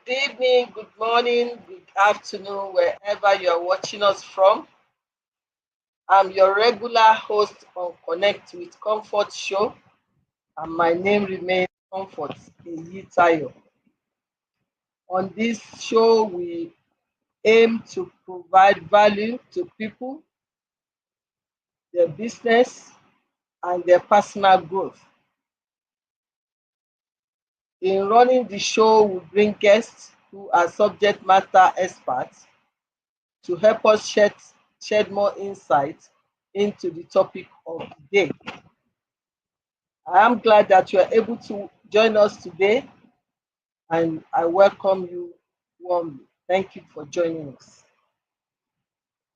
evening, good morning, good afternoon, wherever you are watching us from. I'm your regular host on Connect with Comfort show, and my name remains Comfort Eyitayo. On this show, we aim to provide value to people, their business, and their personal growth. In running the show, we bring guests who are subject matter experts to help us shed more insight into the topic of the day. I am glad that you are able to join us today, and I welcome you warmly. Thank you for joining us.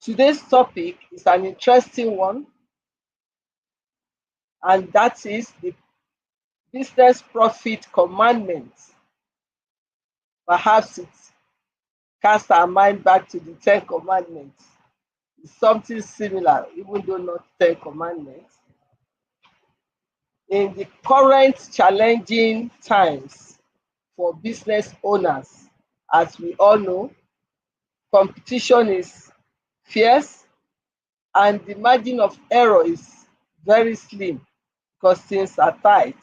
Today's topic is an interesting one, and that is the business profit commandment. Perhaps it casts our mind back to the Ten Commandments. It's something similar, even though not Ten Commandments. In the current challenging times for business owners, as we all know, competition is fierce and the margin of error is very slim because things are tight.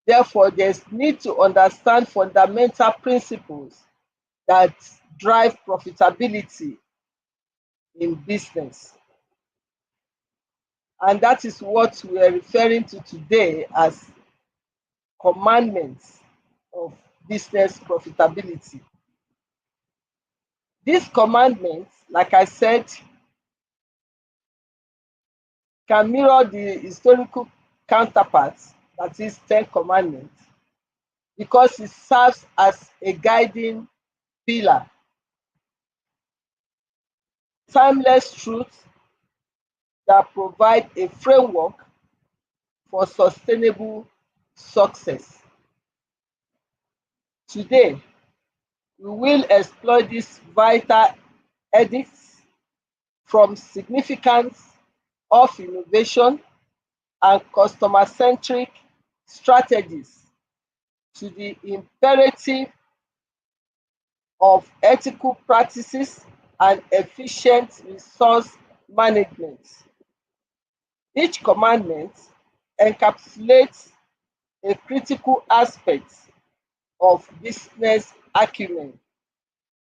Therefore, there's need to understand fundamental principles that drive profitability in business. And that is what we are referring to today as commandments of business profitability. These commandments, like I said, can mirror the historical counterparts, that is Ten Commandments, because it serves as a guiding pillar, timeless truths that provide a framework for sustainable success. Today, we will explore these vital edicts from significance of innovation and customer-centric strategies to the imperative of ethical practices and efficient resource management. Each commandment encapsulates a critical aspect of business acumen,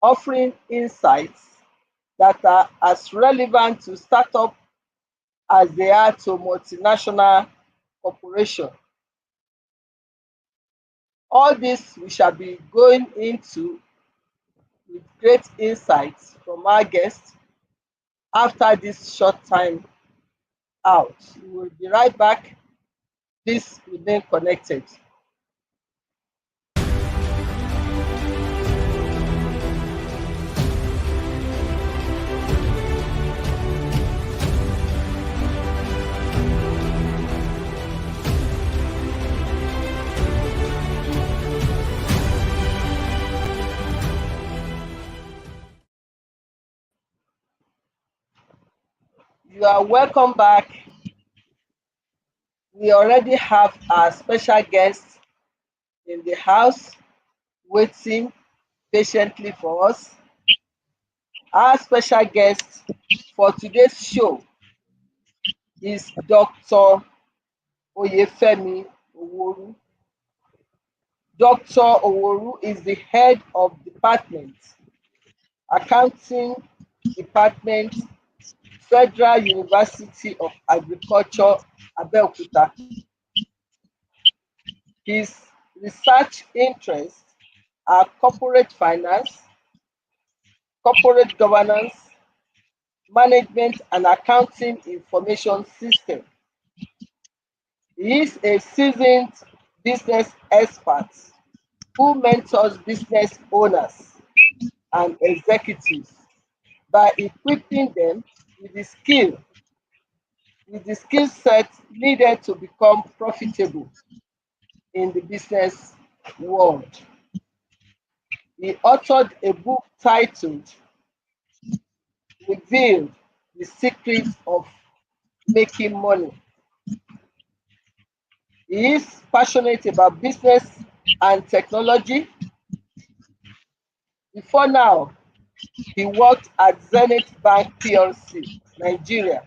offering insights that are as relevant to startup as they are to multinational corporation. All this we shall be going into with great insights from our guests after this short time out. We will be right back. Please remain connected. You are welcome back. We already have our special guest in the house waiting patiently for us. Our special guest for today's show is Dr. Oyefemi Oworu. Dr. Oworu is the head of department, accounting department, Federal University of Agriculture, Abeokuta. His research interests are corporate finance, corporate governance, management and accounting information system. He is a seasoned business expert who mentors business owners and executives by equipping them with the skill set needed to become profitable in the business world. He authored a book titled Reveal the Secrets of Making Money. He is passionate about business and technology Before now, he worked at Zenith Bank PLC, Nigeria,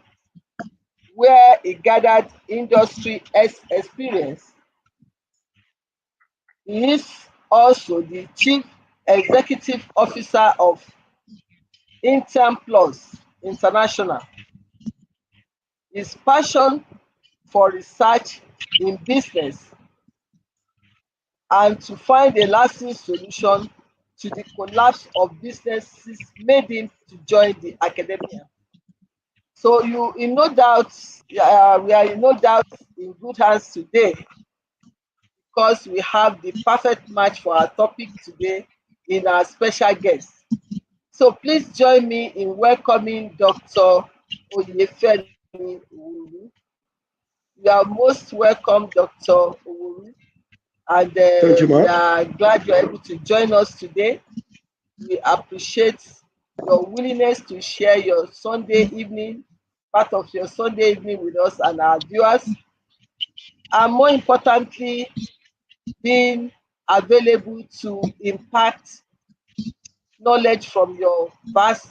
where he gathered industry experience. He is also the Chief Executive Officer of Intern Plus International. His passion for research in business and to find a lasting solution to the collapse of businesses made him to join the academia. So you in no doubt, we are in no doubt in good hands today because we have the perfect match for our topic today in our special guest. So please join me in welcoming Dr. Oyefemi Owuru. You are most welcome, Dr. Owuru, and Thank you, we Mark. are glad you're able to join us today. We appreciate your willingness to share your Sunday evening, part of your Sunday evening with us and our viewers, and more importantly, being available to impact knowledge from your vast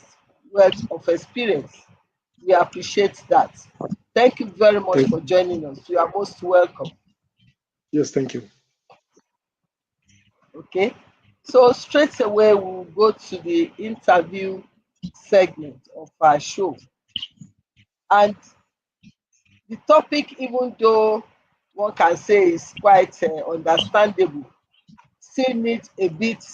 wealth of experience. We appreciate that. Thank you very much Thank for joining us. You are most welcome. Yes, thank you. Okay. So straight away we'll go to the interview segment of our show. And the topic, even though one can say is quite understandable, still needs a bit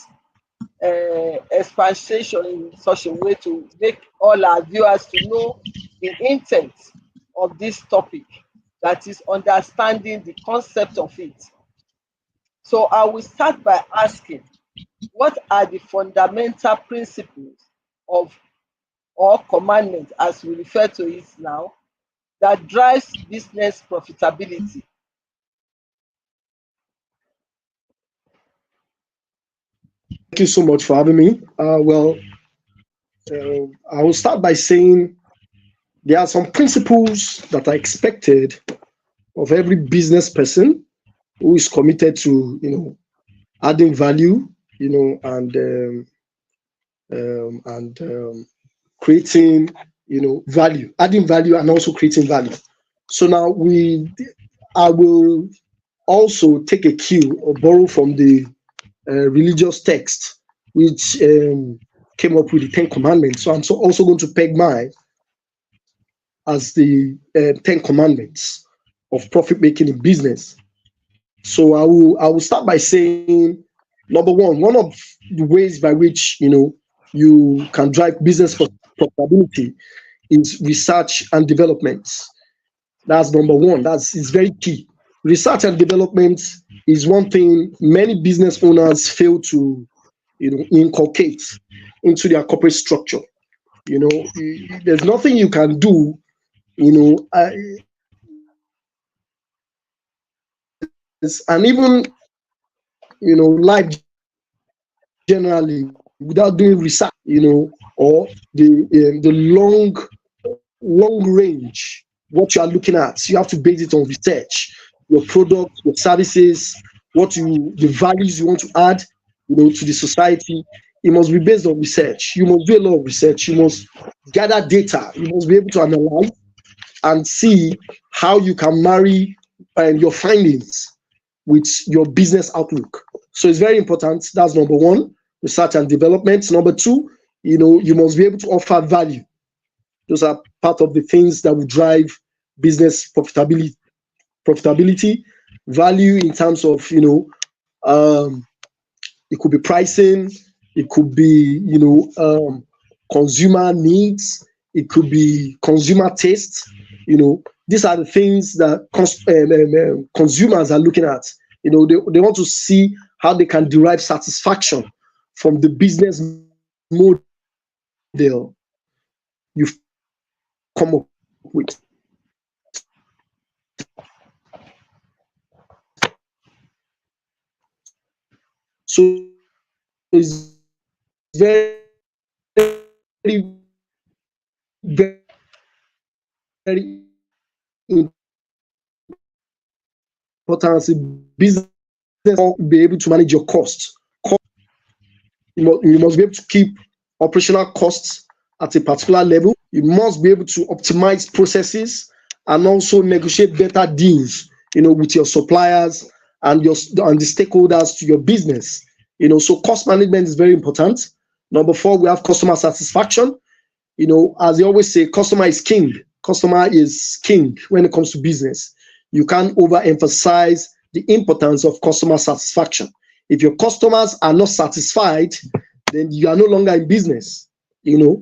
expansion in such a way to make all our viewers to know the intent of this topic, that is understanding the concept of it. So I will start by asking, what are the fundamental principles of or commandment, as we refer to it now, that drives business profitability? Thank you so much for having me. I will start by saying there are some principles that are expected of every business person who is committed to, adding value, and creating, value, adding value, and also creating value. So now I will also take a cue or borrow from the religious text, which came up with the Ten Commandments. So also going to peg mine as the Ten Commandments of profit making in business. So I will start by saying, number one of the ways by which you can drive business profitability is research and development. That's number one. It's very key. Research and development is one thing many business owners fail to inculcate into their corporate structure. There's nothing you can do, and even life generally without doing research, or the long range what you are looking at. You have to base it on research, your product, your services, the values you want to add, to the society. It must be based on research. You must do a lot of research. You must gather data. You must be able to analyze and see how you can marry your findings with your business outlook. So it's very important. That's number one, research and development. Number two, you must be able to offer value. Those are part of the things that will drive business profitability, value in terms of, it could be pricing, it could be, consumer needs, it could be consumer tastes. These are the things that consumers are looking at. They want to see how they can derive satisfaction from the business model you've come up with. So it's very, very important as a business be able to manage your costs. You must be able to keep operational costs at a particular level. You must be able to optimize processes and also negotiate better deals, with your suppliers and the stakeholders to your business. So cost management is very important. Number four, we have customer satisfaction. As they always say, customer is king. Customer is king when it comes to business. You can't overemphasize the importance of customer satisfaction. If your customers are not satisfied, then you are no longer in business.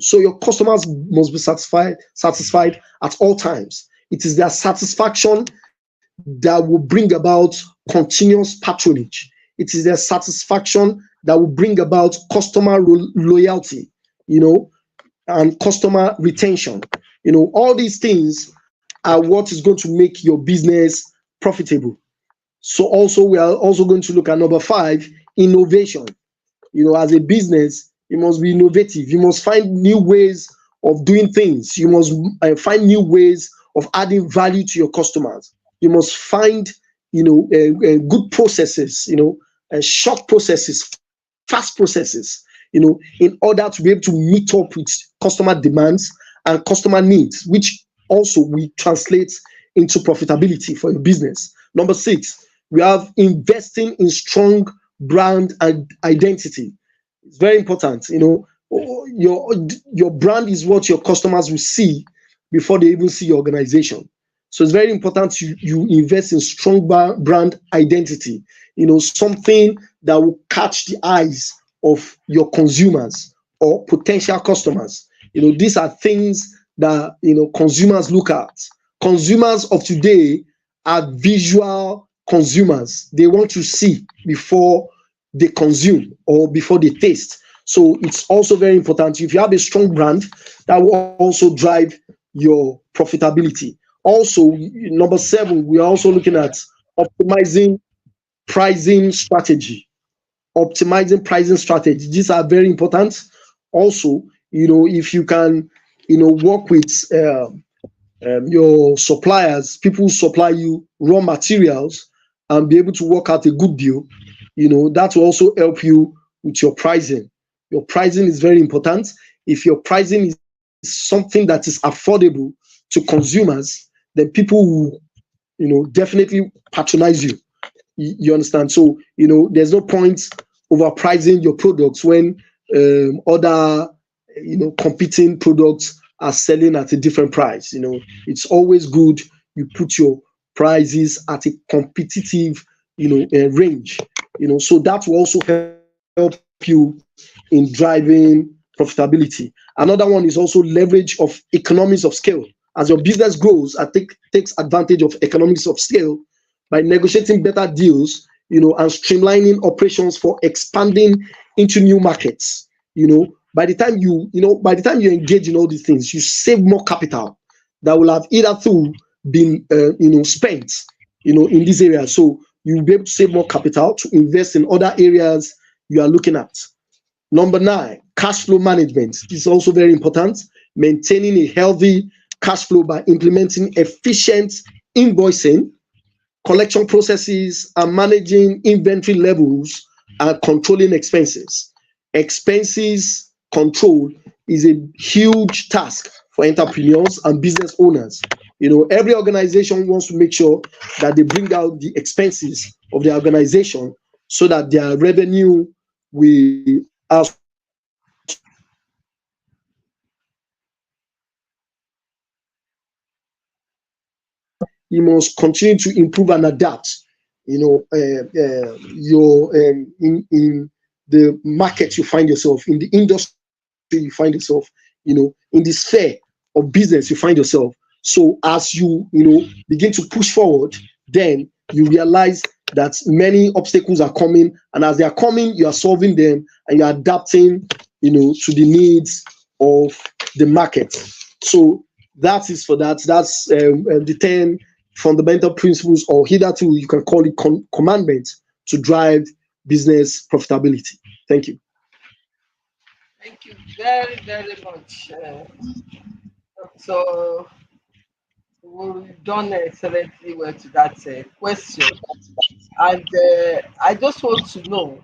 So your customers must be satisfied at all times. It is their satisfaction that will bring about continuous patronage. It is their satisfaction that will bring about customer loyalty, you know, and customer retention. All these things are what is going to make your business profitable. So also we are also going to look at number five, innovation. As a business, you must be innovative. You must find new ways of doing things. You must find new ways of adding value to your customers. You must find, good processes, short processes, fast processes, in order to be able to meet up with customer demands and customer needs, which also we translate into profitability for your business. Number six, we have investing in strong brand and identity. It's very important. Your brand is what your customers will see before they even see your organization. So it's very important you invest in strong brand identity. Something that will catch the eyes of your consumers or potential customers. These are things that consumers look at. Consumers of today are visual consumers. They want to see before they consume or before they taste. So it's also very important. If you have a strong brand, that will also drive your profitability. Also, number seven, we are also looking at optimizing pricing strategy. Optimizing pricing strategy. These are very important. Also, if you can, work with your suppliers, people who supply you raw materials, and be able to work out a good deal, that will also help you with your pricing. Your pricing is very important. If your pricing is something that is affordable to consumers, then people will, definitely patronize you. You understand? So, there's no point overpricing your products when other, competing products are selling at a different price. It's always good you put your prices at a competitive, range. So that will also help you in driving profitability. Another one is also leverage of economies of scale. As your business grows, takes advantage of economies of scale by negotiating better deals, and streamlining operations for expanding into new markets. By the time you engage in all these things, you save more capital that will have either through been, spent, in this area. So you'll be able to save more capital to invest in other areas you are looking at. Number nine, cash flow management. This is also very important. Maintaining a healthy cash flow by implementing efficient invoicing, collection processes, and managing inventory levels and controlling expenses. Expenses control is a huge task for entrepreneurs and business owners. Every organization wants to make sure that they bring out the expenses of their organization so that their revenue will also increase. So you must continue to improve and adapt. Your in the market you find yourself, in the industry you find yourself, in the sphere of business you find yourself. So as you begin to push forward, then you realize that many obstacles are coming, and as they are coming, you are solving them and you are adapting, to the needs of the market. So that is for that. That's the 10 fundamental principles, or hitherto you can call it commandments, to drive business profitability. Thank you. Thank you very, very much. So we've done excellently well to that question. And I just want to know,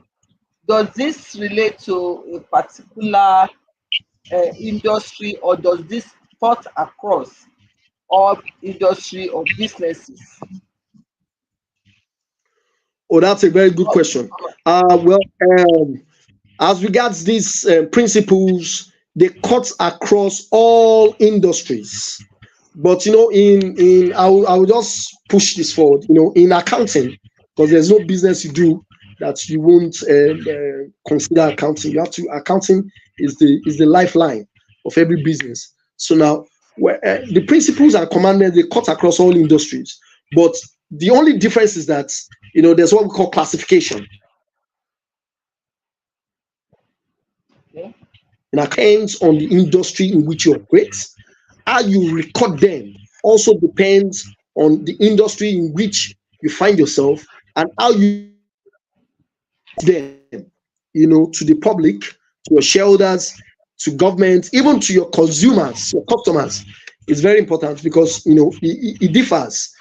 does this relate to a particular industry, or does this cut across all industry or businesses? Oh, that's a very good question. Well, as regards these principles, they cut across all industries. But I will just push this forward. In accounting, because there's no business you do that you won't consider accounting. You have to accounting is the lifeline of every business. So now, the principles and commandments, they cut across all industries. But the only difference is that there's what we call classification. Okay. It depends on the industry in which you operate. How you record them also depends on the industry in which you find yourself, and how you them, to the public, to your shareholders, to government, even to your consumers, your customers. It's very important because it differs.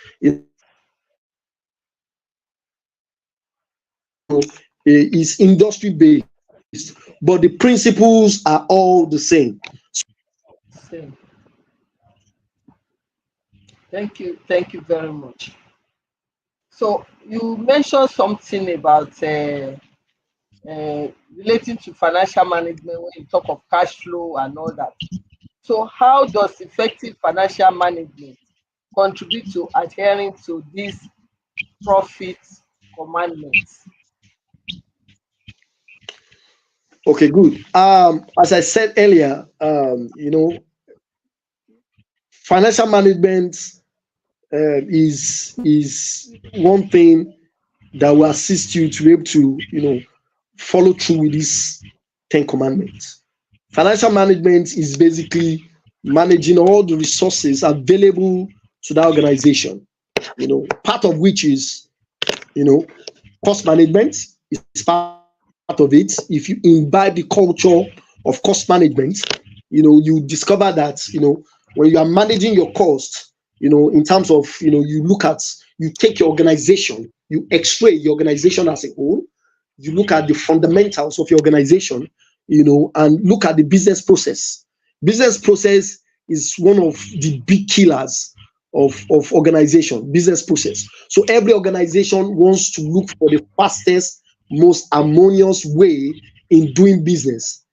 Is industry based, but the principles are all the same. Same. Thank you very much. So you mentioned something about relating to financial management when you talk of cash flow and all that. So how does effective financial management contribute to adhering to these profit commandments? Okay, good. As I said earlier, financial management is one thing that will assist you to be able to follow through with these 10 commandments. Financial management is basically managing all the resources available to that organization. Part of which is you know cost management is part of it. If you imbibe the culture of cost management, you discover that when you are managing your cost, in terms of you take your organization, you x-ray your organization as a whole, you look at the fundamentals of your organization, and look at the business process. Business process is one of the big killers of organization. Business process. So every organization wants to look for the fastest, most harmonious way in doing business.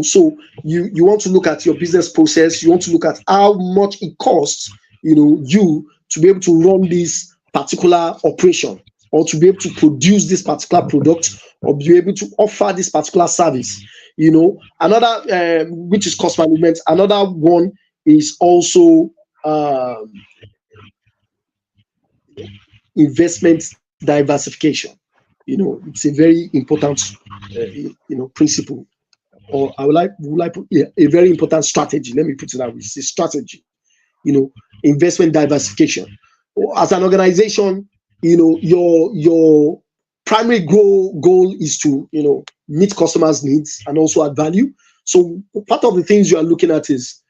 So you want to look at your business process. You want to look at how much it costs, you to be able to run this particular operation, or to be able to produce this particular product, or be able to offer this particular service. Another which is cost management. Another one is also investment diversification. It's a very important principle, or I would like a very important strategy. Let me put it that way. It's a strategy. Investment diversification. As an organization, your primary goal is to meet customers' needs and also add value. So part of the things you are looking at is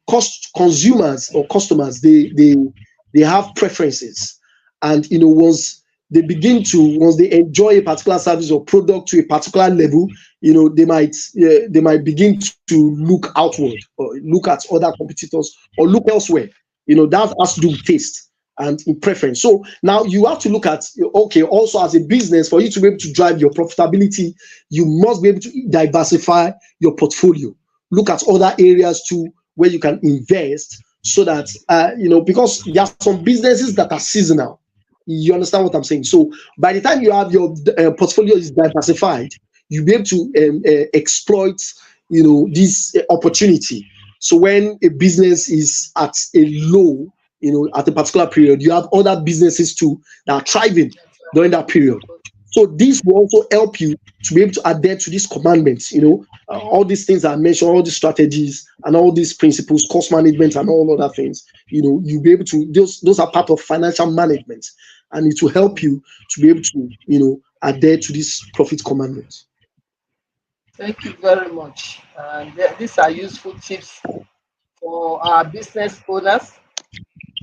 cost consumers or customers. They have preferences, and once they enjoy a particular service or product to a particular level, they might begin to look outward, or look at other competitors, or look elsewhere. That has to do with taste and in preference. So now you have to look at, okay, also as a business, for you to be able to drive your profitability, you must be able to diversify your portfolio. Look at other areas too where you can invest, so that because there are some businesses that are seasonal. You understand what I'm saying? So by the time you have your portfolio is diversified, you'll be able to exploit this opportunity. So when a business is at a low, at a particular period, you have other businesses too that are thriving during that period. So this will also help you to be able to adhere to these commandments. All these things I mentioned, all these strategies and all these principles, cost management and all other things. You'll be able to. Those are part of financial management, and it will help you to be able to adhere to these profit commandments. Thank you very much. And these are useful tips for our business owners.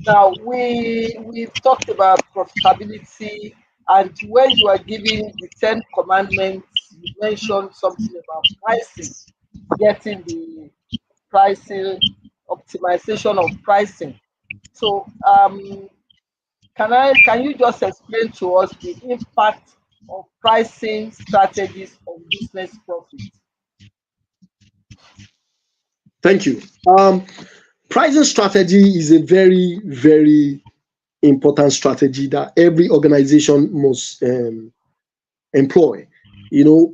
Now we've talked about profitability And when you are giving the 10 commandments, you mentioned something about pricing, getting the pricing, optimization of pricing. So can you just explain to us the impact of pricing strategies on business profit? Thank you. Pricing strategy is a very, very important strategy that every organization must employ.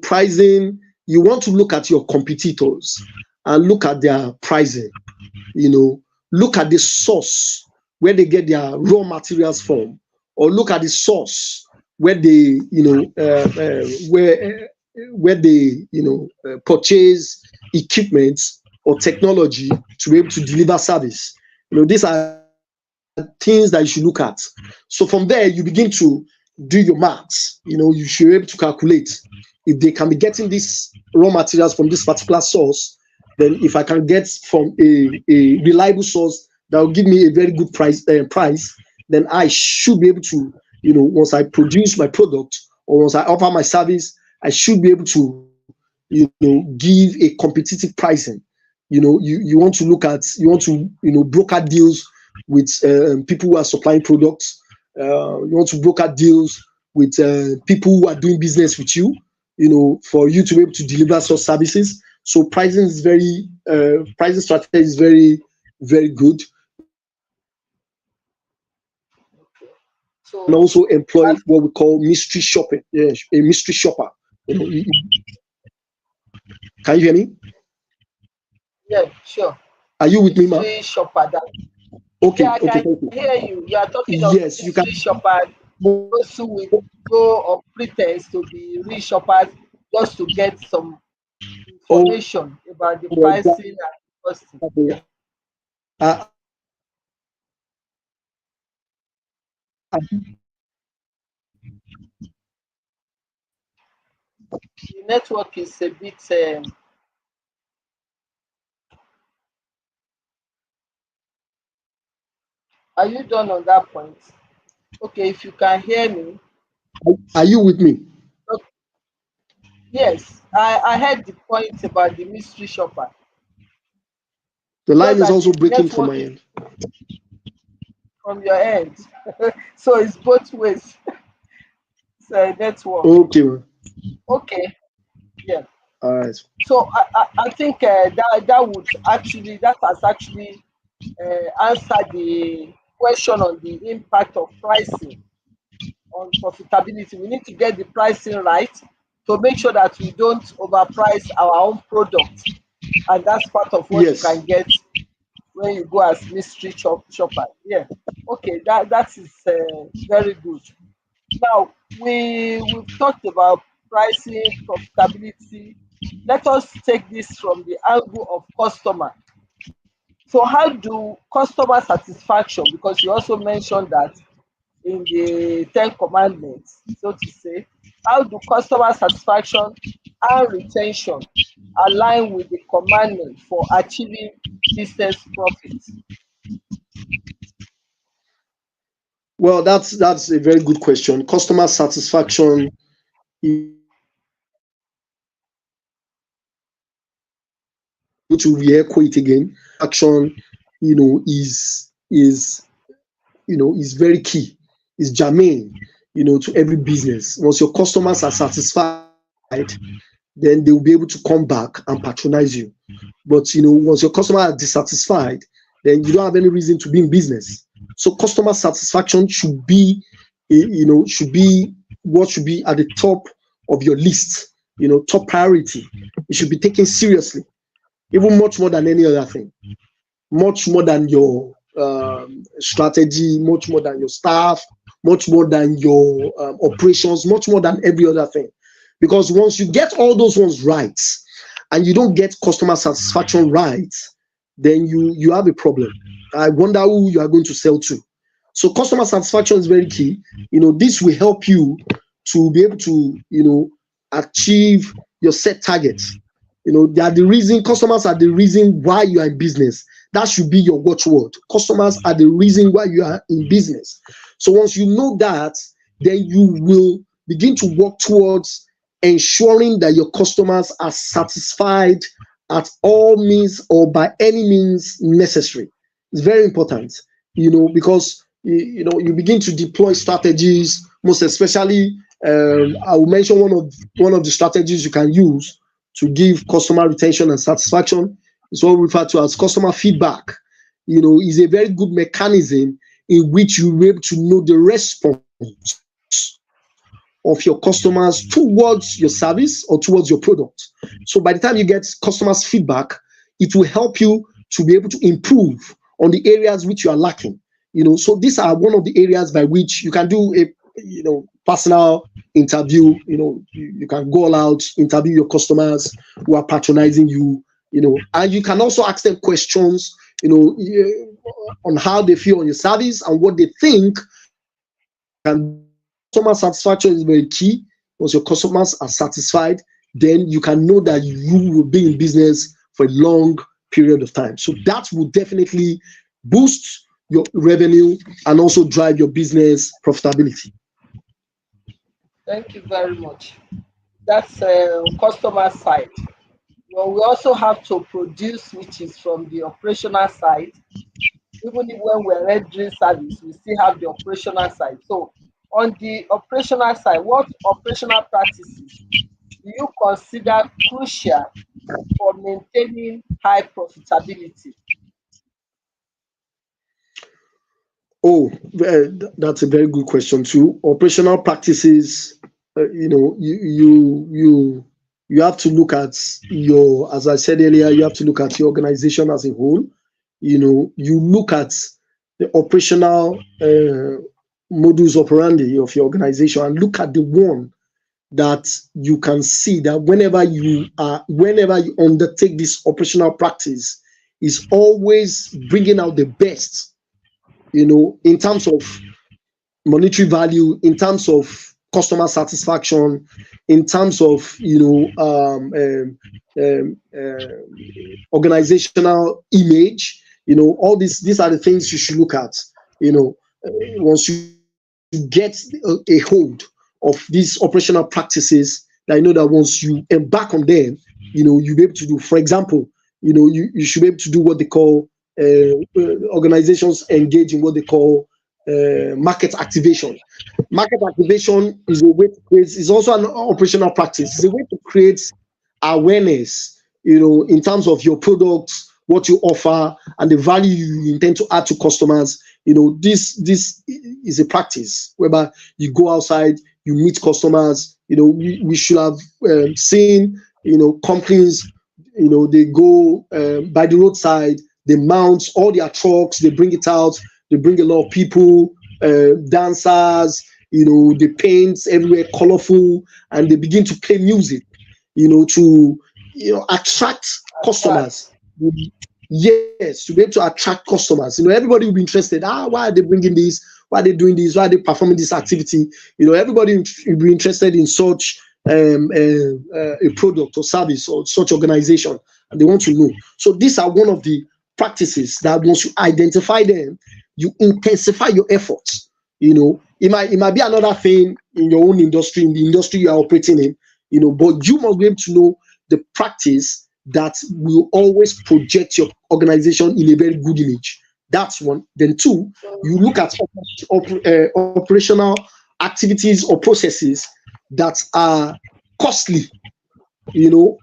Pricing, you want to look at your competitors and look at their pricing, look at the source where they get their raw materials from, or look at the source where they, where they, purchase equipment or technology to be able to deliver service. These are things that you should look at. So from there, you begin to do your maths. You should be able to calculate if they can be getting these raw materials from this particular source. Then if I can get from a reliable source that will give me a very good price, then I should be able to, once I produce my product or once I offer my service, I should be able to, give a competitive pricing. You want to look at, you want to, broker deals with people who are supplying products. You want to broker deals with people who are doing business with you, for you to be able to deliver such services. So pricing strategy is very, very good. You can So also employ that's, what we call mystery shopping. Yeah, a mystery shopper. Can you hear me? yeah, sure. Are you with me, ma? Mystery shopper. That, yeah, Okay, I okay, can thank you. hear you. You are talking of Yes, you can. mystery shopper, those who will go on pretense to be real shoppers just to get some Oh, information about the exactly. pricing and costing. Yeah. Uh, The network is a bit. Are you done on that point? Okay, if you can hear me. are you with me? Okay, yes, I heard the point about the mystery shopper. The Just line is that also the breaking from my network is end. from your end. So it's both ways. It's a network. Okay, ma. Okay, yeah. All right. So I think that has actually answered the question on the impact of pricing on profitability. We need to get the pricing right to make sure that we don't overprice our own product, and that's part of what you Yes. can get when you go as mystery shopper. Yeah. Okay, that is very good. Now we've talked about pricing, profitability. Let us take this from the angle of customer. So how do customer satisfaction, because you also mentioned that in the 10 commandments, so to say, how do customer satisfaction and retention align with the commandment for achieving business profits? Well, that's a very good question. Customer satisfaction, to re-echo it again, action, is very key. Is germane, to every business. Once your customers are satisfied, then they will be able to come back and patronize you. But once your customer are dissatisfied, then you don't have any reason to be in business. So customer satisfaction should be, should be what should be at the top of your list. Top priority. It should be taken seriously, even much more than any other thing, much more than your strategy, much more than your staff, much more than your operations, much more than every other thing. Because once you get all those ones right, and you don't get customer satisfaction right, then you have a problem. I wonder who you are going to sell to. So customer satisfaction is very key. This will help you to be able to achieve your set targets. They are the reason. Customers are the reason why you are in business. That should be your watchword. Customers are the reason why you are in business. So once you know that, then you will begin to work towards ensuring that your customers are satisfied at all means or by any means necessary. It's very important, because you begin to deploy strategies, most especially. I will mention one of the strategies you can use to give customer retention and satisfaction is what we refer to as customer feedback. Is a very good mechanism in which you will be able to know the response of your customers towards your service or towards your product. So by the time you get customers' feedback, it will help you to be able to improve on the areas which you are lacking. So these are one of the areas by which you can do a personal interview. You can go all out, interview your customers who are patronizing you. And you can also ask them questions, on how they feel on your service and what they think you can do better. Customer satisfaction is very key. Once your customers are satisfied, then you can know that you will be in business for a long period of time. So that will definitely boost your revenue and also drive your business profitability. Thank you very much. That's customer side. Well, we also have to produce, which is from the operational side. Even if when we're rendering service, we still have the operational side. So, on the operational side, what operational practices do you consider crucial for maintaining high profitability? Oh, that's a very good question too. Operational practices, you have to look at as I said earlier, you have to look at your organization as a whole. You look at the operational modus operandi of your organization and look at the one that you can see that whenever you undertake this operational practice is always bringing out the best, in terms of monetary value, in terms of customer satisfaction, in terms of organizational image. All these are the things you should look at. Once you get a hold of these operational practices, that that once you embark on them, you'll be able to do. For example, you should be able to do what they call organizations engage in what they call market activation. Market activation is a way to create, is also an operational practice. It's a way to create awareness, in terms of your products, what you offer, and the value you intend to add to customers. This is a practice whereby you go outside, you meet customers. We should have seen, companies, they go by the roadside, they mount all their trucks, they bring it out, they bring a lot of people, dancers, they paint everywhere colorful, and they begin to play music, to attract customers. Yes, to be able to attract customers. Everybody will be interested. Why are they bringing this? Why are they doing this? Why are they performing this activity? Everybody will be interested in such a product or service or such organization, and they want to know. So these are one of the practices that once you identify them, you intensify your efforts. It might be another thing in your own industry, in the industry you are operating in, but you must be able to know the practice that will always project your organization in a very good image. That's one. Then two, you look at operational activities or processes that are costly.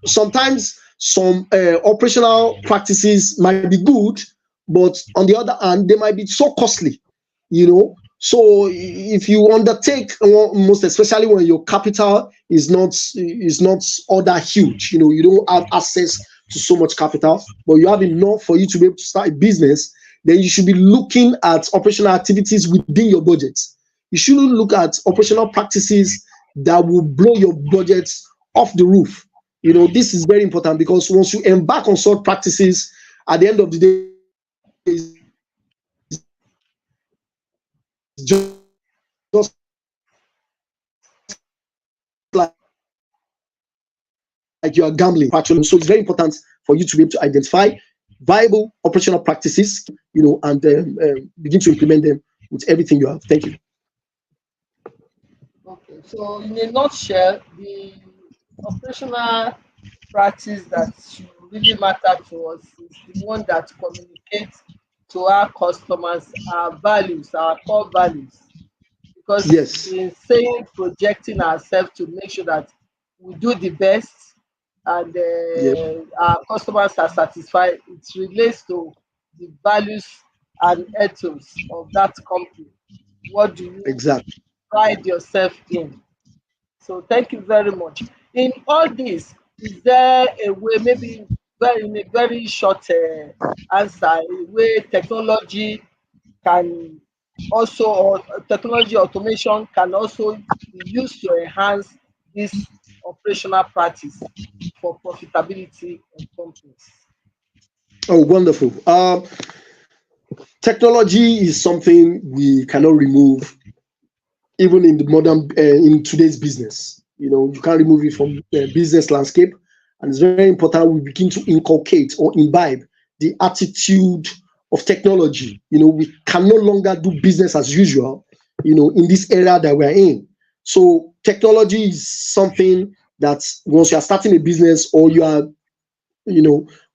Sometimes some operational practices might be good, but on the other hand, they might be so costly. So if you undertake, most especially when your capital is not all that huge, you don't have access to so much capital, but you have enough for you to be able to start a business, then you should be looking at operational activities within your budget. You shouldn't look at operational practices that will blow your budget off the roof. This is very important, because once you embark on such practices, at the end of the day, it's just like you are gambling. So it's very important for you to be able to identify viable operational practices, and begin to implement them with everything you have. Thank you. So, in a nutshell, the operational practice that should really matter to us is the one that communicates to our customers our values, our core values. Because Yes. in saying projecting ourselves to make sure that we do the best and Yep. our customers are satisfied, it relates to the values and ethos of that company. What do you Exactly. pride yourself in? So thank you very much. In all this, is there a way, maybe very in a very short answer, a way technology can also, or technology automation can also be used to enhance this operational practice for profitability in companies? Oh, wonderful. Technology is something we cannot remove, even in the modern, in today's business. You can't remove it from the business landscape, and it's very important we begin to inculcate or imbibe the attitude of technology. We can no longer do business as usual. In this era that we're in. So technology is something that once you are starting a business or you are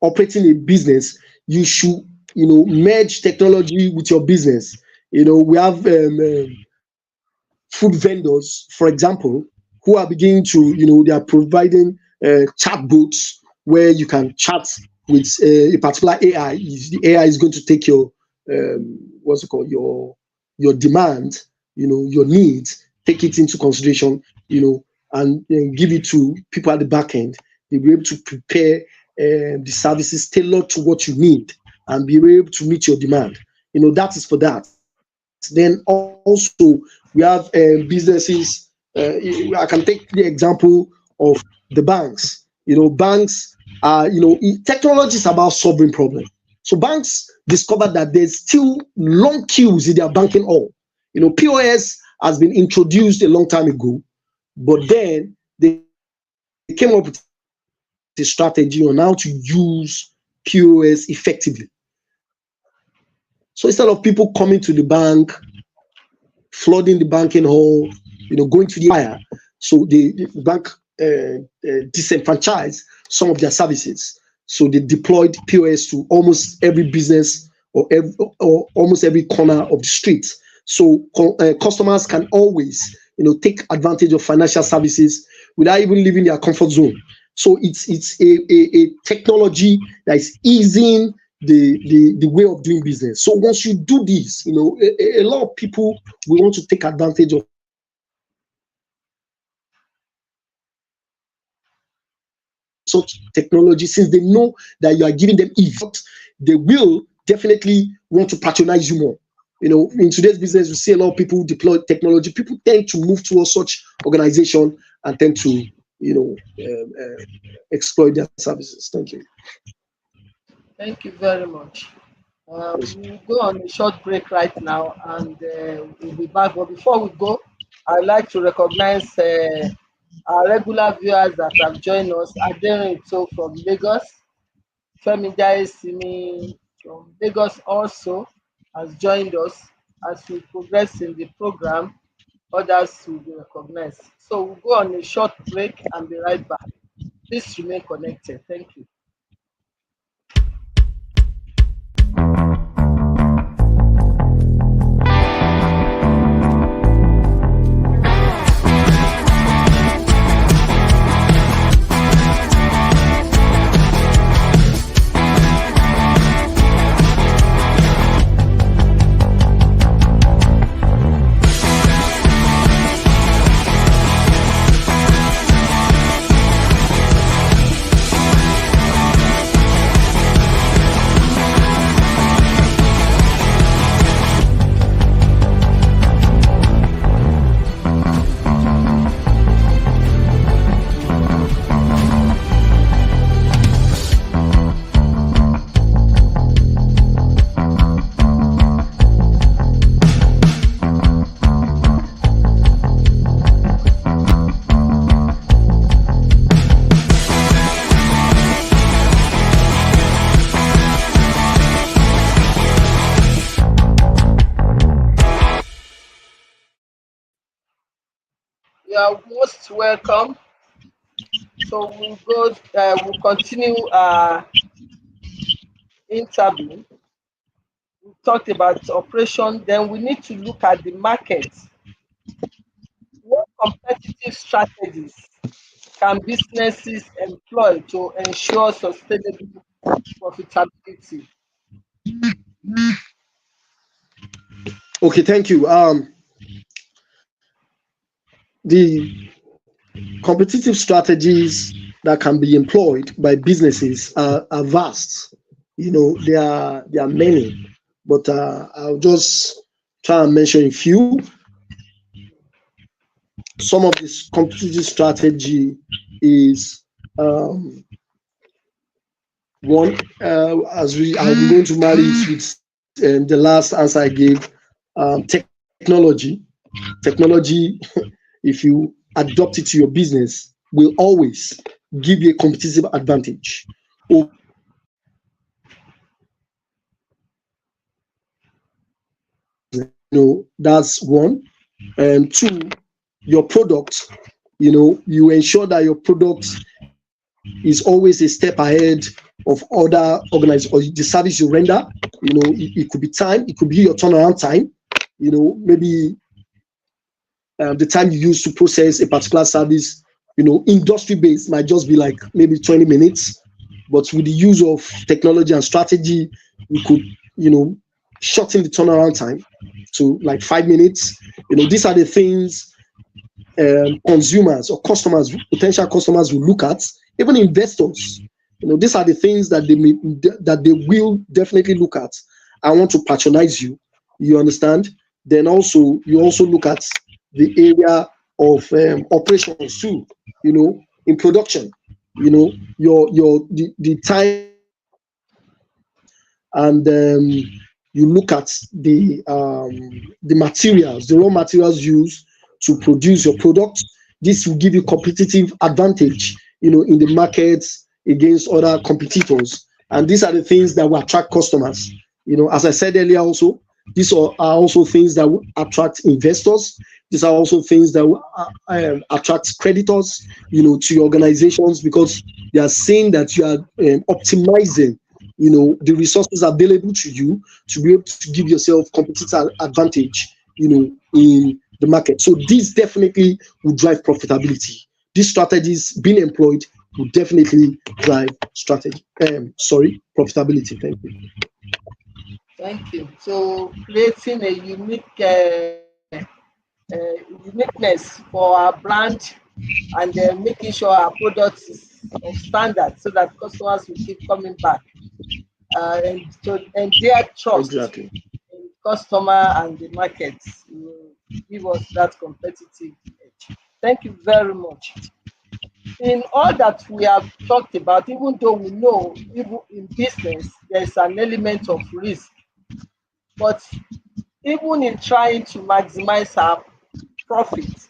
operating a business, you should merge technology with your business. We have food vendors, for example, who are beginning to they are providing chatbots where you can chat with a particular AI. The AI is going to take your what's it called, your demand, your needs, take it into consideration, and give it to people at the back end. They'll be able to prepare the services tailored to what you need and be able to meet your demand. That is for that. Then also we have businesses. I can take the example of the banks. Banks are, technology is about solving problems. So banks discovered that there's still long queues in their banking hall. POS has been introduced a long time ago, but then they came up with a strategy on how to use POS effectively. So instead of people coming to the bank, flooding the banking hall, going to the wire, so the bank disenfranchised some of their services. So they deployed POS to almost every business or almost every corner of the street. So customers can always, take advantage of financial services without even leaving their comfort zone. So it's a technology that is easing the way of doing business. So once you do this, a lot of people will want to take advantage of such technology, since they know that you are giving them ease. They will definitely want to patronize you more. In today's business, we see a lot of people deploy technology. People tend to move towards such organization and tend to, exploit their services. Thank you. Thank you very much. We'll go on a short break right now and we'll be back. But before we go, I'd like to recognize our regular viewers that have joined us. Aderinto from Lagos, Femi Simi from Lagos also has joined us. As we progress in the program, others will be recognized. So we'll go on a short break and be right back. Please remain connected. Thank you. You are most welcome. So we'll continue our interview. We talked about operation, then we need to look at the market. What competitive strategies can businesses employ to ensure sustainable profitability? Okay, thank you. The competitive strategies that can be employed by businesses are vast. There are many, but I'll just try and mention a few. Some of this competitive strategy is one, as I'm going to marry it with the last answer I gave. Technology. Technology, if you adopt it to your business, will always give you a competitive advantage over that's one. And two, your product, you ensure that your product is always a step ahead of other organizations, or the service you render. It could be time, it could be your turnaround time. Maybe the time you use to process a particular service, industry based might just be like maybe 20 minutes. But with the use of technology and strategy, we could, shorten the turnaround time to like 5 minutes. These are the things consumers or customers, potential customers will look at, even investors. These are the things that they will definitely look at. I want to patronize you. You understand? Then also you also look at the area of operations too. In production, the time and you look at the materials, the raw materials used to produce your product. This will give you competitive advantage, in the markets against other competitors. And these are the things that will attract customers. As I said earlier, also these are also things that will attract investors. These are also things that will attract creditors, to your organizations, because they are seeing that you are optimizing, the resources available to you to be able to give yourself competitive advantage, in the market. So this definitely will drive profitability. These strategies being employed will definitely drive profitability. Thank you. Thank you. So creating a uniqueness for our brand, and then making sure our product is of standard so that customers will keep coming back, and to and their trust Exactly. in customer and the market will give us that competitive edge. Thank you very much. In all that we have talked about, even though we know even in business there's an element of risk, but even in trying to maximize our profit,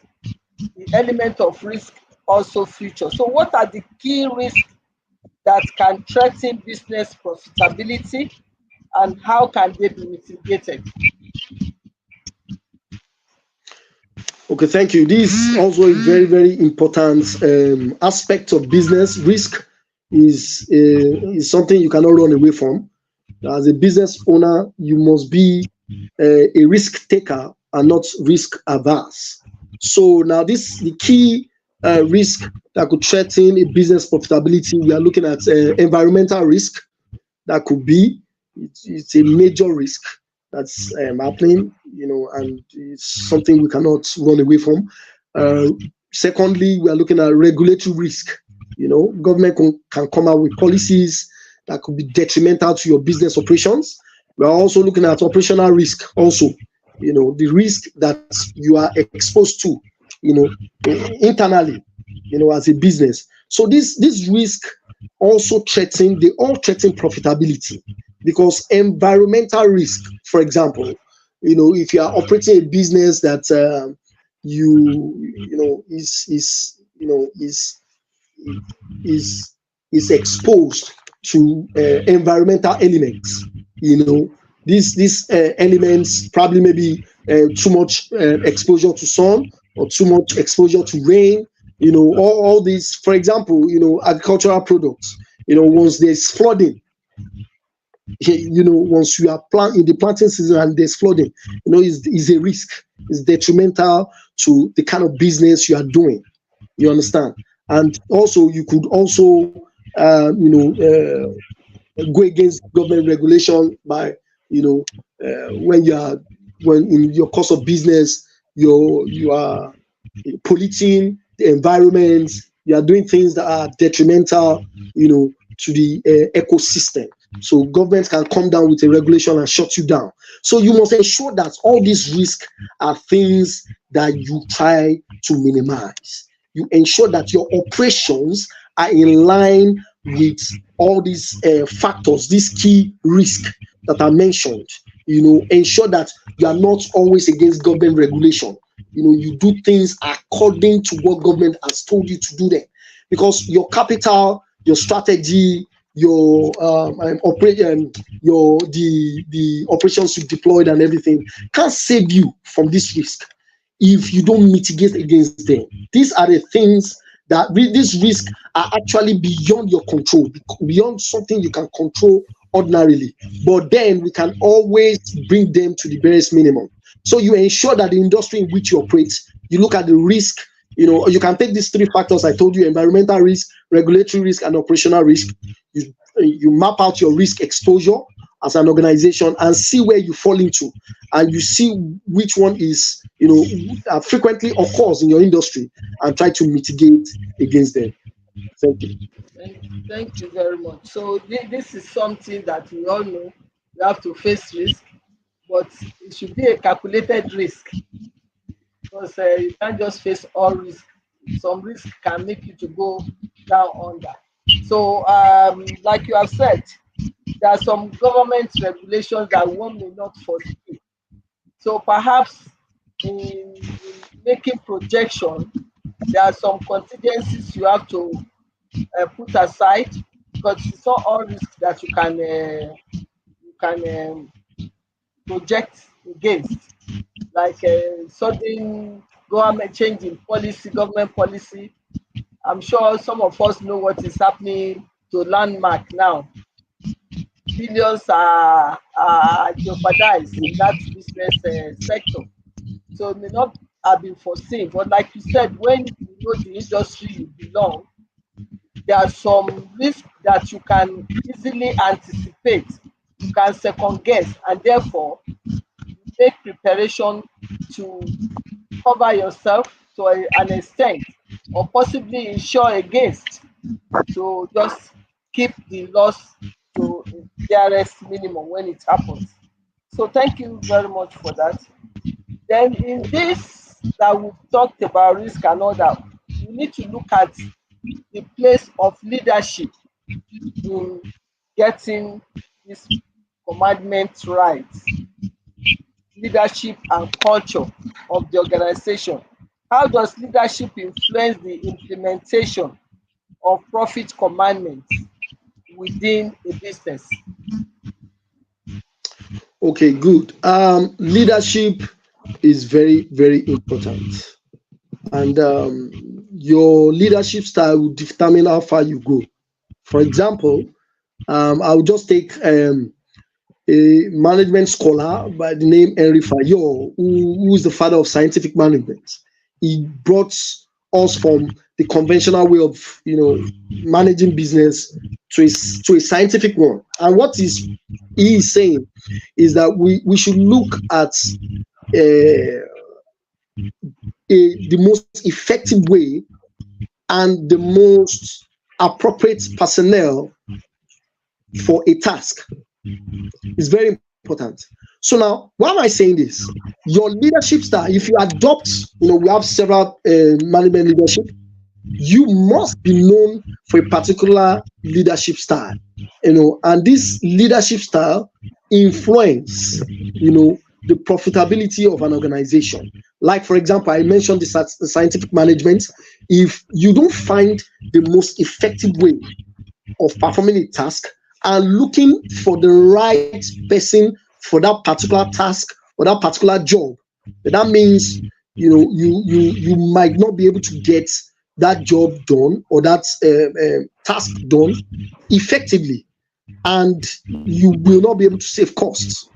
the element of risk also features. So what are the key risks that can threaten business profitability, and how can they be mitigated? Okay, thank you. This is also a very, very important aspect of business. Risk is something you cannot run away from. As a business owner, you must be a risk taker and not risk averse. So now, this the key risk that could threaten a business profitability. We are looking at environmental risk. That could be, it's a major risk that's happening, and it's something we cannot run away from. Uh, Secondly, we are looking at regulatory risk. Government can come out with policies that could be detrimental to your business operations. We are also looking at operational risk also, the risk that you are exposed to, internally, as a business. So this risk also threaten profitability, because environmental risk, for example, if you are operating a business that is exposed to environmental elements. These elements probably maybe too much exposure to sun, or too much exposure to rain, all these, for example, agricultural products, once there's flooding, once you are in the planting season and there's flooding, is a risk. It's detrimental to the kind of business you are doing. You understand? And also, you could also, go against government regulation by, when in your course of business, you are polluting the environment, you are doing things that are detrimental, to the ecosystem. So government can come down with a regulation and shut you down. So you must ensure that all these risks are things that you try to minimize. You ensure that your operations are in line with all these factors, these key risks that are mentioned. Ensure that you are not always against government regulation. You do things according to what government has told you to do them, because your capital, your strategy, your the operations you deployed and everything can't save you from this risk if you don't mitigate against them. These are the things that these risks are actually beyond your control, beyond something you can control ordinarily. But then we can always bring them to the barest minimum. So you ensure that the industry in which you operate, you look at the risk. You can take these three factors I told you: environmental risk, regulatory risk, and operational risk. You map out your risk exposure as an organization and see where you fall into, and you see which one is, frequently occurs in your industry, and try to mitigate against them. Thank you. Thank you very much. So this is something that we all know. We have to face risk, but it should be a calculated risk, because you can't just face all risk. Some risk can make you to go down under. So, like you have said, there are some government regulations that one may not foresee. So perhaps in making projection, there are some contingencies you have to put aside, because it's not all risk that you can project against, like sudden government change in policy, government policy. I'm sure some of us know what is happening to landmark now. Billions are jeopardized in that business sector. So it may not have been foreseen. But like you said, when you know the industry you belong, there are some risks that you can easily anticipate, you can second guess, and therefore make preparation to cover yourself to an extent, or possibly insure against, to just keep the loss to barest minimum when it happens. So thank you very much for that. Then in this that we've talked about risk and all that, we need to look at the place of leadership in getting this commandment right. Leadership and culture of the organization. How does leadership influence the implementation of profit commandments within a business? Okay, good. Leadership is very, very important, and your leadership style will determine how far you go. For example, I'll just take a management scholar by the name Henry Fayol, who is the father of scientific management. He brought us from the conventional way of managing business to a scientific one. And he is saying is that we should look at the most effective way and the most appropriate personnel for a task. It's very important. So now, why am I saying this? Your leadership style, if you adopt, we have several management leadership, you must be known for a particular leadership style, and this leadership style influence, the profitability of an organization. Like, for example, I mentioned the scientific management. If you don't find the most effective way of performing a task and looking for the right person for that particular task or that particular job, that means you might not be able to get that job done or that task done effectively, and you will not be able to save costs.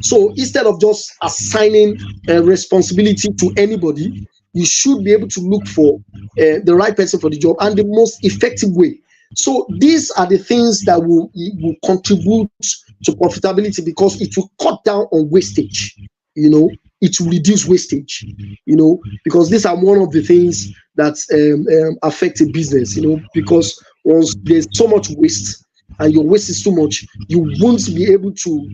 So instead of just assigning responsibility to anybody, you should be able to look for the right person for the job and the most effective way. So these are the things that will contribute to profitability, because it will cut down on wastage. It will reduce wastage. Because these are one of the things that affect a business. Because once there's so much waste and your waste is too much, you won't be able to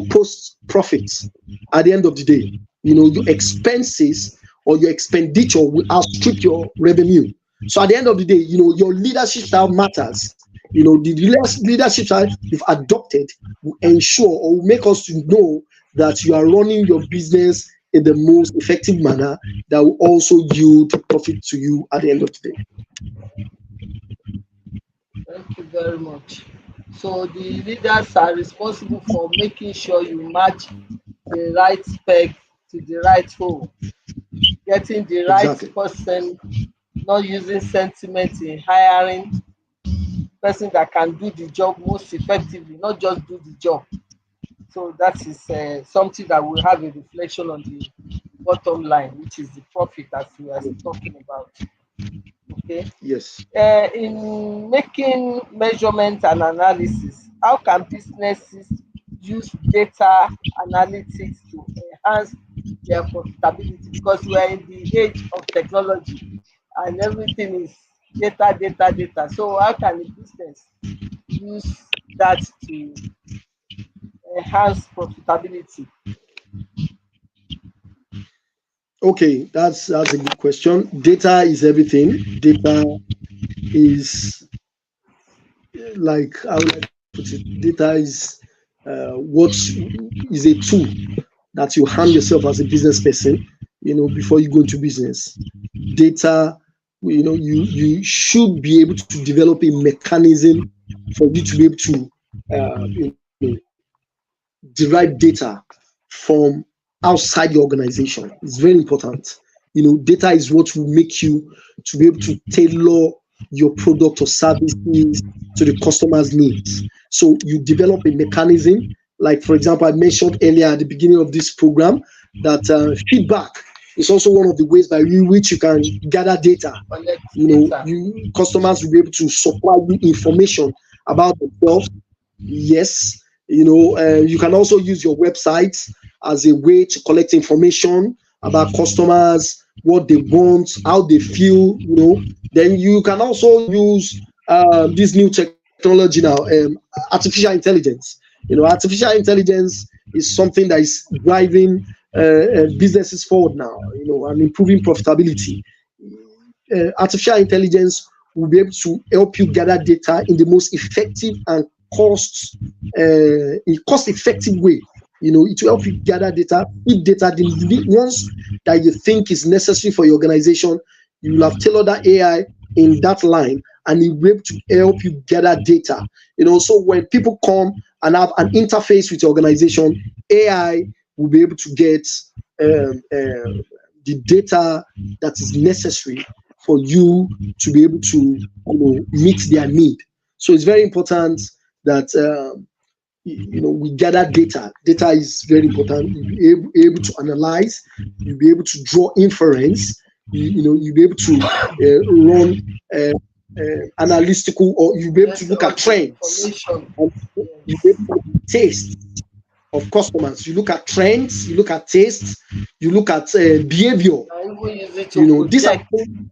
post profits at the end of the day. Your expenses or your expenditure will outstrip your revenue. So at the end of the day, your leadership style matters. The leadership style you've adopted will ensure or will make us to know that you are running your business in the most effective manner that will also yield profit to you at the end of the day. Thank you very much. So the leaders are responsible for making sure you match the right spec to the right hole, getting the right Exactly. person, not using sentiment in hiring person that can do the job most effectively, not just do the job. So that is something that will have a reflection on the bottom line, which is the profit as we are talking about. Okay. Yes. In making measurement and analysis, how can businesses use data analytics to enhance their profitability? Because we are in the age of technology and everything is data, data, data. So how can a business use that to enhance profitability? Okay, that's a good question. Data is everything. Data is, like, I would like to put it, data is what is a tool that you hand yourself as a business person, before you go into business. Data, you should be able to develop a mechanism for you to be able to derive data from outside your organization. It's very important. Data is what will make you to be able to tailor your product or services to the customer's needs. So you develop a mechanism, like, for example, I mentioned earlier at the beginning of this program that feedback is also one of the ways by which you can gather data. Collect data. You customers will be able to supply you information about themselves. Yes, you can also use your website as a way to collect information about customers, what they want, how they feel. Then you can also use this new technology now, artificial intelligence. Artificial intelligence is something that is driving businesses forward now, and improving profitability. Artificial intelligence will be able to help you gather data in the most effective and cost effective way. It will help you gather data, feed data, the ones that you think is necessary for your organization. You will have tailored that AI in that line, and it will be able to help you gather data. So when people come and have an interface with your organization, AI will be able to get the data that is necessary for you to be able to meet their need. So it's very important that we gather data. Data is very important. You'll be able to analyze. You'll be able to draw inference. You'll be able to run analytical, or you'll be able to Get look all at the trends. information. And you'll be Yes. able to look at taste of customers. You look at trends. You look at tastes. You look at behavior. I even use it to These are project. things.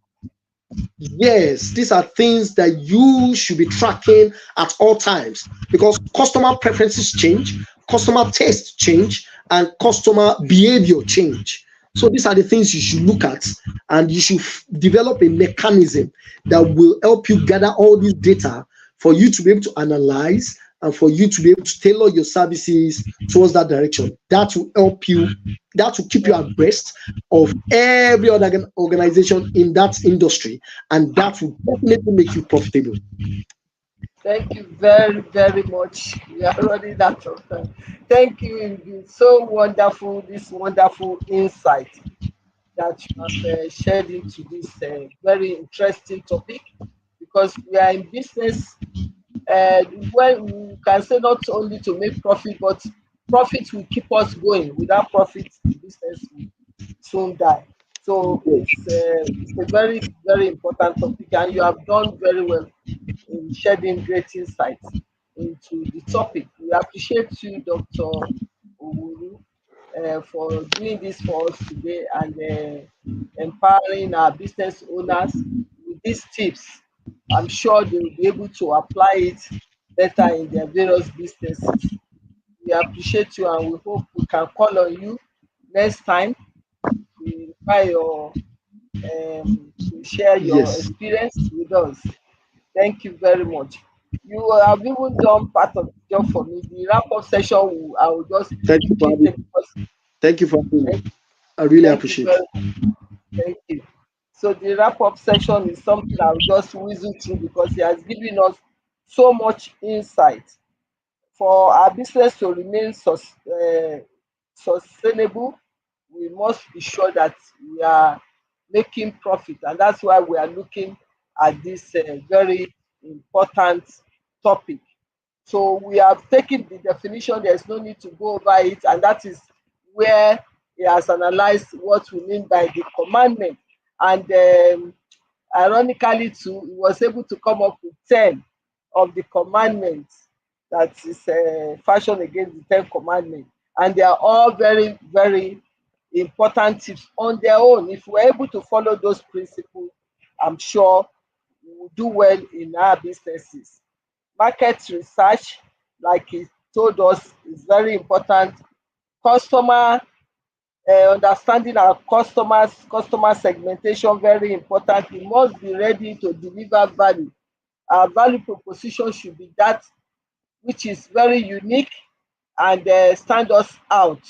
Yes, these are things that you should be tracking at all times, because customer preferences change, customer tastes change, and customer behavior change. So these are the things you should look at, and you should develop a mechanism that will help you gather all this data for you to be able to analyze and for you to be able to tailor your services towards that direction. That will help you, that will keep you abreast of every other organization in that industry, and that will definitely make you profitable. Thank you very, very much. We are running out of time. Thank you. It's been so wonderful, this wonderful insight. that you have shared into this very interesting topic, because we are in business. Well, we can say not only to make profit, but profit will keep us going. Without profit, the business will soon die. So it's a very, very important topic, and you have done very well in shedding great insights into the topic. We appreciate you, Dr. Owuru, for doing this for us today, and empowering our business owners with these tips. I'm sure they will be able to apply it better in their various businesses. We appreciate you, and we hope we can call on you next time to try your to share your Yes. experience with us. Thank you very much. You have even done part of the job for me. The wrap up session, I will just Thank you for quickly having take me. because Thank you for having me. thank, I really thank you appreciate very it. much. Thank you. So the wrap up session is something I'll just whizzle through because he has given us so much insight. For our business to remain sustainable, we must be sure that we are making profit, and that's why we are looking at this very important topic. So we have taken the definition, there's no need to go over it, and that is where he has analyzed what we mean by the commandment. And ironically too, he was able to come up with 10 of the commandments that is fashioned against the 10 commandments. And they are all very, very important tips on their own. If we're able to follow those principles, I'm sure we will do well in our businesses. Market research, like he told us, is very important. Customer understanding our customer segmentation, very important. We must be ready to deliver value. Our value proposition should be that which is very unique and stand us out,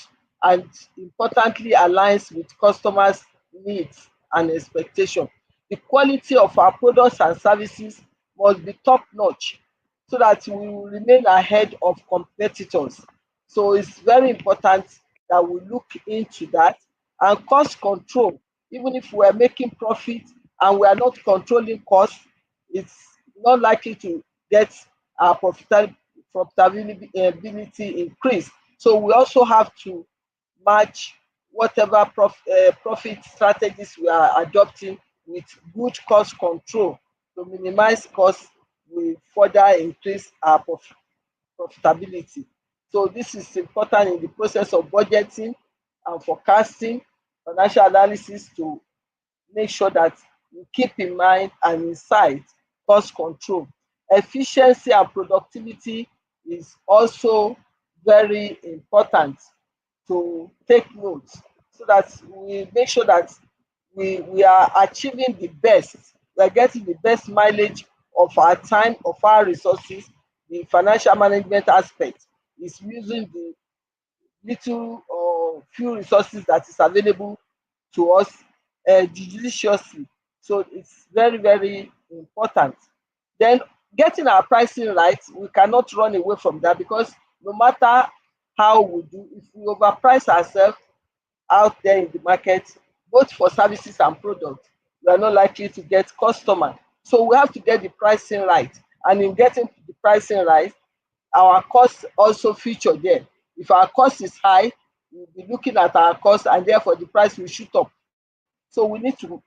and importantly aligns with customers needs and expectation. The quality of our products and services must be top notch so that we will remain ahead of competitors. So it's very important that we look into that. And cost control, even if we are making profit and we are not controlling costs, it's not likely to get our profitability increase. So we also have to match whatever profit strategies we are adopting with good cost control. To minimize costs, we further increase our profitability. So this is important in the process of budgeting and forecasting, financial analysis, to make sure that we keep in mind and in sight cost control. Efficiency and productivity is also very important to take note, so that we make sure that we are achieving the best, we are getting the best mileage of our time, of our resources. The financial management aspect is using the little or few resources that is available to us judiciously. So it's very, very important. Then getting our pricing right, we cannot run away from that, because no matter how we do, if we overprice ourselves out there in the market, both for services and products, we are not likely to get customer. So we have to get the pricing right. And in getting the pricing right, our costs also feature there. If our cost is high, we'll be looking at our cost, and therefore the price will shoot up. So we need to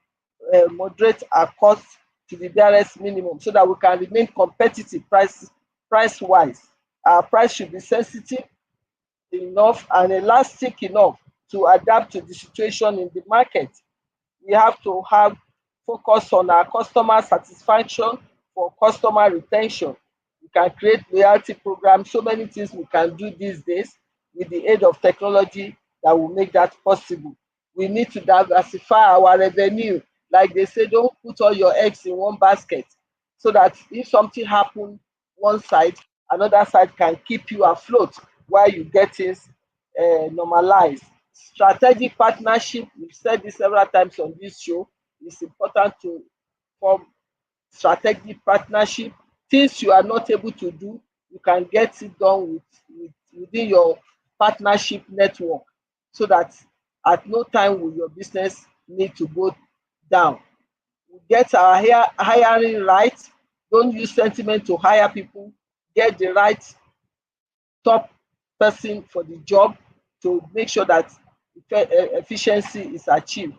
moderate our costs to the barest minimum so that we can remain competitive price wise. Our price should be sensitive enough and elastic enough to adapt to the situation in the market. We have to have focus on our customer satisfaction for customer retention. We can create loyalty programs, so many things we can do these days with the aid of technology that will make that possible. We need to diversify our revenue. Like they say, don't put all your eggs in one basket, so that if something happen one side, another side can keep you afloat while you get things normalized. Strategic partnership, we've said this several times on this show, it's important to form strategic partnership. Things you are not able to do, you can get it done within your partnership network, so that at no time will your business need to go down. Get our hiring right. Don't use sentiment to hire people. Get the right top person for the job to make sure that efficiency is achieved.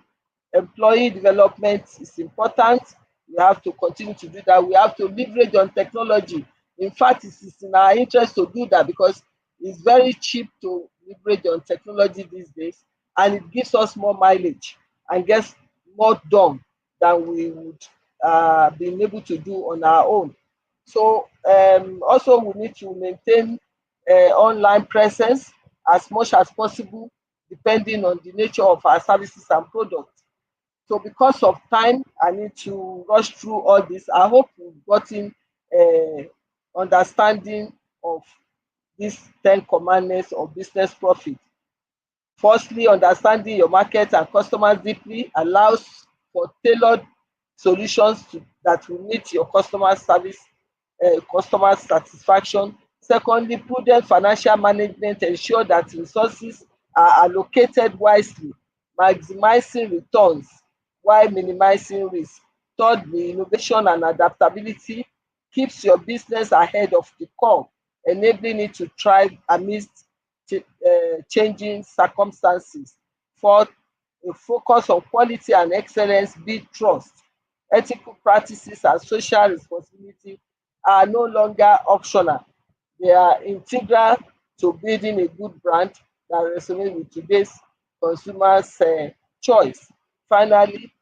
Employee development is important. We have to continue to do that. We have to leverage on technology. In fact, it is in our interest to do that because it's very cheap to leverage on technology these days, and it gives us more mileage and gets more done than we would been able to do on our own. So also we need to maintain online presence as much as possible, depending on the nature of our services and products. So because of time, I need to rush through all this. I hope you've gotten understanding of these 10 commandments of business profit. Firstly, understanding your market and customers deeply allows for tailored solutions that will meet your customer satisfaction. Secondly, prudent financial management ensure that resources are allocated wisely, maximizing returns while minimizing risk. Thirdly, innovation and adaptability keeps your business ahead of the curve, enabling it to thrive amidst changing circumstances. Fourth, a focus on quality and excellence build trust. Ethical practices and social responsibility are no longer optional. They are integral to building a good brand that resonates with today's consumers' choice. Finally,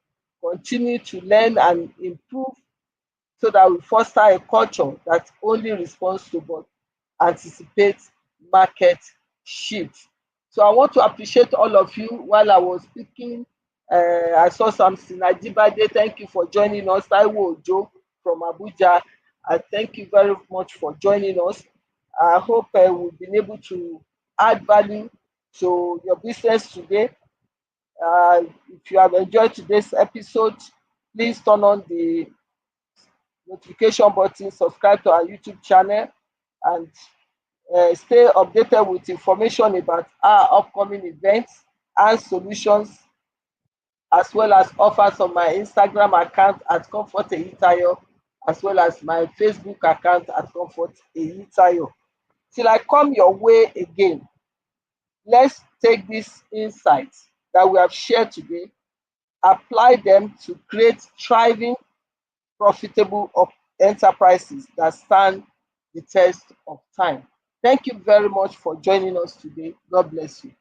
continue to learn and improve so that we foster a culture that only responds to but anticipates market shifts. So I want to appreciate all of you while I was speaking. I saw something. Ajibade, thank you for joining us. Taiwo Ojo from Abuja, I thank you very much for joining us. I hope we've been able to add value to your business today. If you have enjoyed today's episode, please turn on the notification button, subscribe to our YouTube channel, and stay updated with information about our upcoming events and solutions, as well as offers on my Instagram account at Comfort Eyitayo, as well as my Facebook account at Comfort Eyitayo. Till I come your way again, let's take these insights that we have shared today, apply them to create thriving, profitable enterprises that stand the test of time. Thank you very much for joining us today. God bless you.